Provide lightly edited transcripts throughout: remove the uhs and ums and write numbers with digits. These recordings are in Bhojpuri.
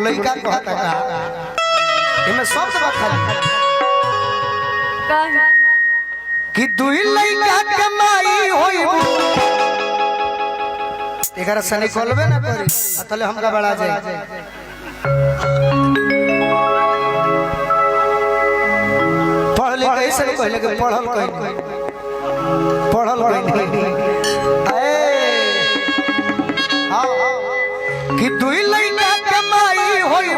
लड़का कहता का इमे शब्द बा खाली कि दुई लड़का कमाई होई एकरा सने खोलबे ना करी तले हमका बड़ा जाए पढ़ लिख ऐसे कहले के पढ़ल कहीं हां कि दुई लड़का कमाई होई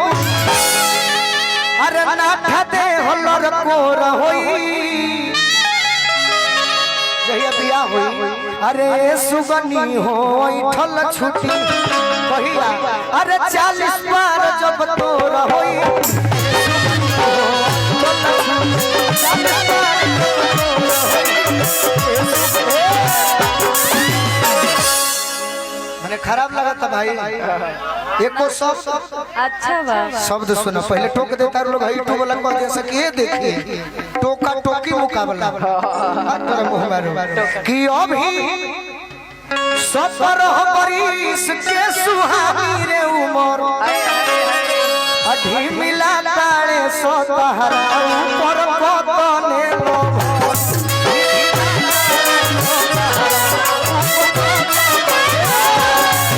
अरे ना ठते होलर कोर होई जहिया बियाह होई अरे सुगनी होई ठल छुटी कहिया अरे 40 बार जब तोर होई मैंने खराब लगा था भाई एको शब्द अच्छा बा शब्द सुनो पहले टोक देता लोग भाई तो बोला कह जैसे कि ये देखिए टोका टोकी मुकाबला तोरा मुंह मारो कि अभी सफर बरिस के सुहानी रे उमर अधी मिला तारे सो तहरा ऊपर कतने लोभ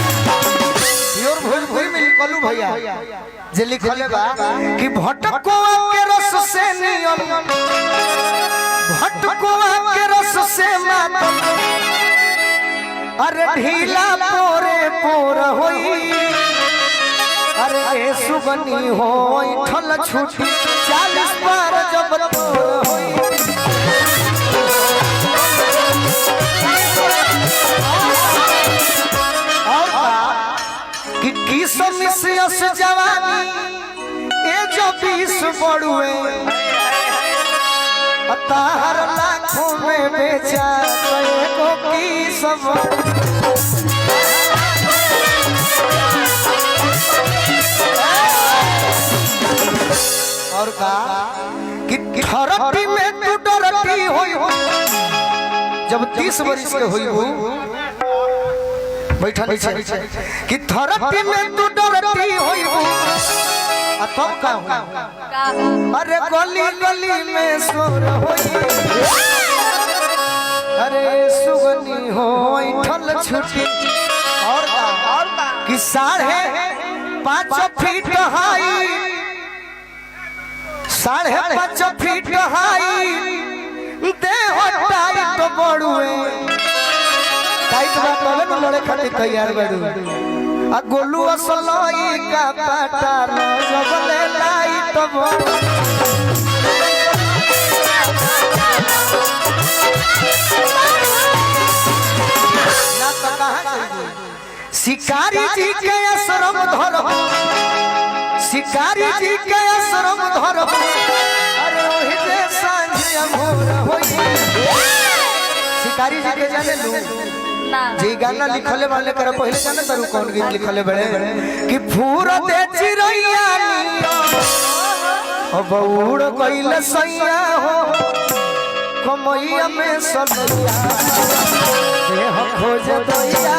प्योर भोजपुरी में लिखलू भैया जे लिखले बा कि भटकुआ के रस से नियम भटकुआ के रस से मातम अरे ढीला पोरे पोर होई अरे सुगनी होई ठल छुटी 40 बार जब तोर होई कि किस मिसियस जवानी ए जो 20 बड़ुए तार लाखों में बेचा को की सब और का कि थरपी में तू डरती होई जब 30 वर्ष के होई हो बैठा नीचे कि थरपी में तू डरती होई हो तब का हो अरे गली गली में सोर होई अरे सुगनी होई ठल छुटी और का कि 5.5 फीट हाई 5.5 फीट हाई देह टाइट बड़ुए टाइट बा तबे न लड़े खातिर तैयार बाड़ू आ गोलू असलई का पाटा न जबले लाइट ना तो कहां चली शिकारी जी के आश्रम धर शिकारी जी के आश्रम धर अरे ओही जे सांझिया भोर होई शिकारी जी के जाने लू जी गाना लिखले वाले कर पहले जाने तारू कौन गीत लिखले बड़े कि फूर दे चिरैया ओ बौड़ कइले सैया हो कमैया में सदैया देह खोज दैया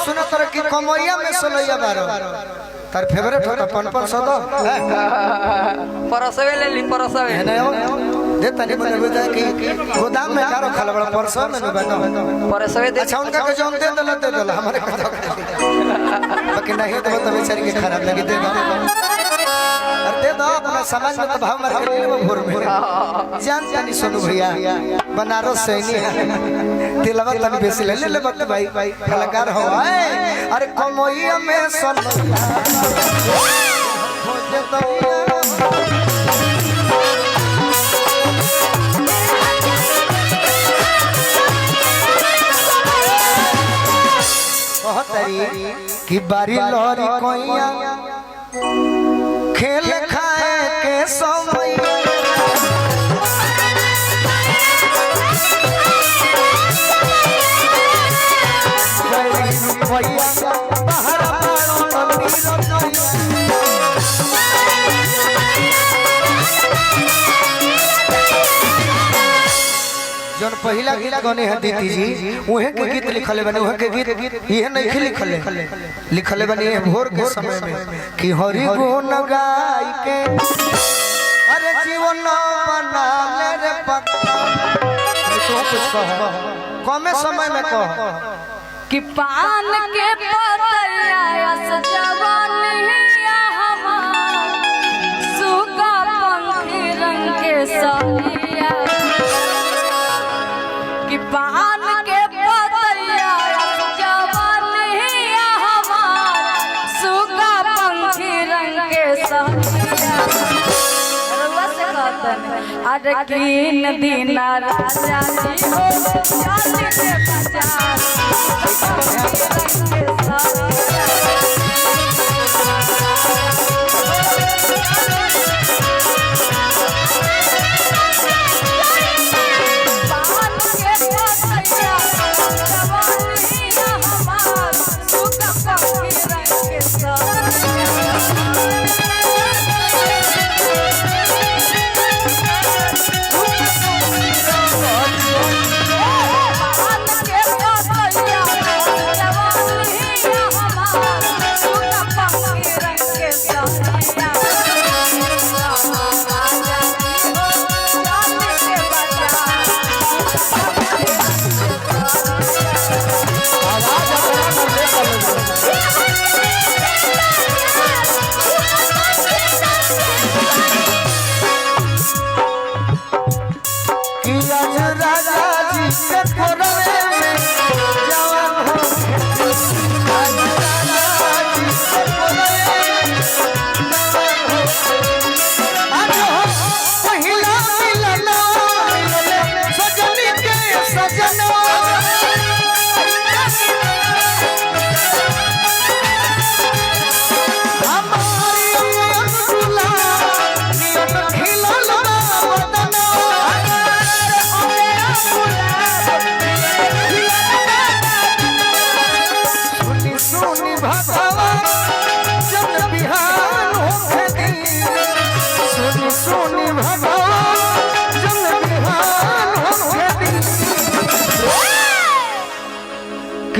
सुना तर की कमैया में सलैया बारो तार फेवरेट होता पनपन सदो परसवे ले ली परसवे है ना दे तनी बने बुझा कि गोदाम में कारो खाला बड़ा परसव में बनो परसवे दे अच्छा उनका के जोन दे दल हमारे बाकी नहीं तो बेचारी के खराब लगे दे दो अरे दे दो अपना समाज में तो भाव मार के ले वो भोर में जान जानी सोनू भैया बनारस से नहीं तिलवा तनी बेसी ले ले बक भाई कलाकार हो अरे कमैया में सलैया खोज दैया कि बारी लहरी कोइया खेल खाए के समय पहला गीत गने है दीदी जी उहे के गीत लिखले बने उहे के गीत ये नहीं लिखले बने भोर के समय में कि हरि गुण गाय के अरे जीवन बना ले रे पक्का तू कुछ कह कमे समय में कह कि पान के पतैया अस जवानिया हमार सुगा पंखी रंग के सरिया कि पान के पतैया अस जवानिया हमार सुगा पंखी रंग के सरिया अरे किन दिन राजा जी हो चांदी के बाजार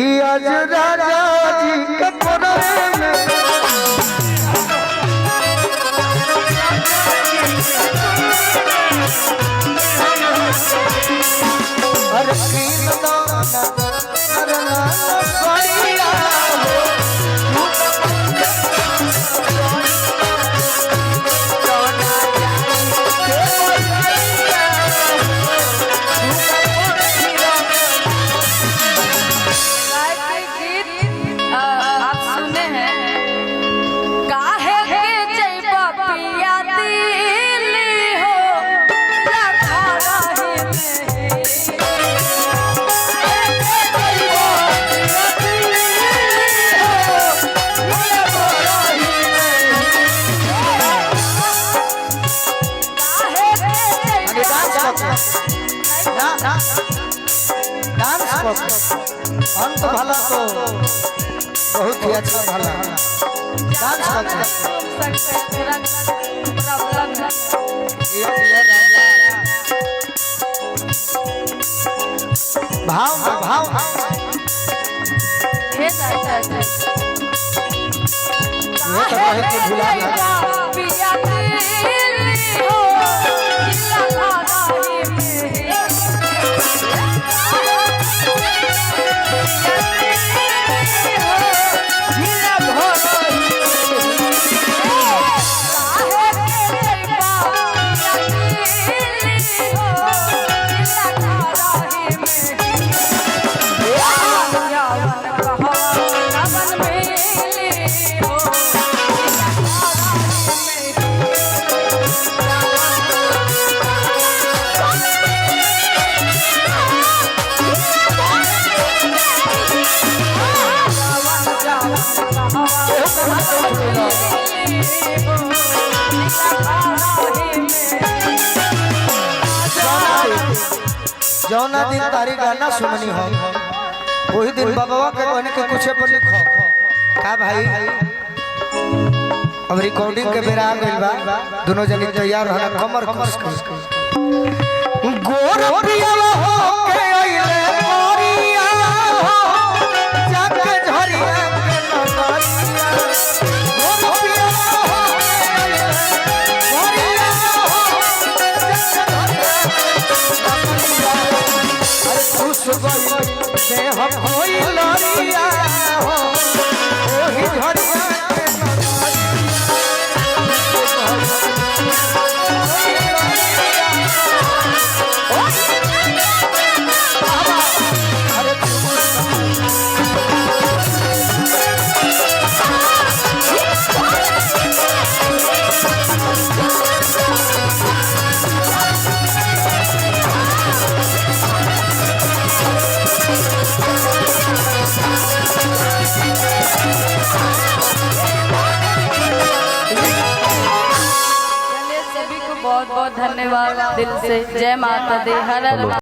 राजा जी के कोरवे में अरे कीन दाना करना सोनिया अंत भला तो बहुत ही अच्छा भला डांस भाव भाव ये तो कहे कि भुला जौना दिन तारी गाना सुननी हो वही दिन बाबा के कहने के कुछ पर लिखो का भाई अब रिकॉर्डिंग के बेरा आ गइल बा दोनों जने तैयार रहना कमर कस गोर पिया हो से हम होई लड़िया हो ओही झड़िया के चलिए सभी को बहुत बहुत धन्यवाद दिल से। जय माता दी। हर हर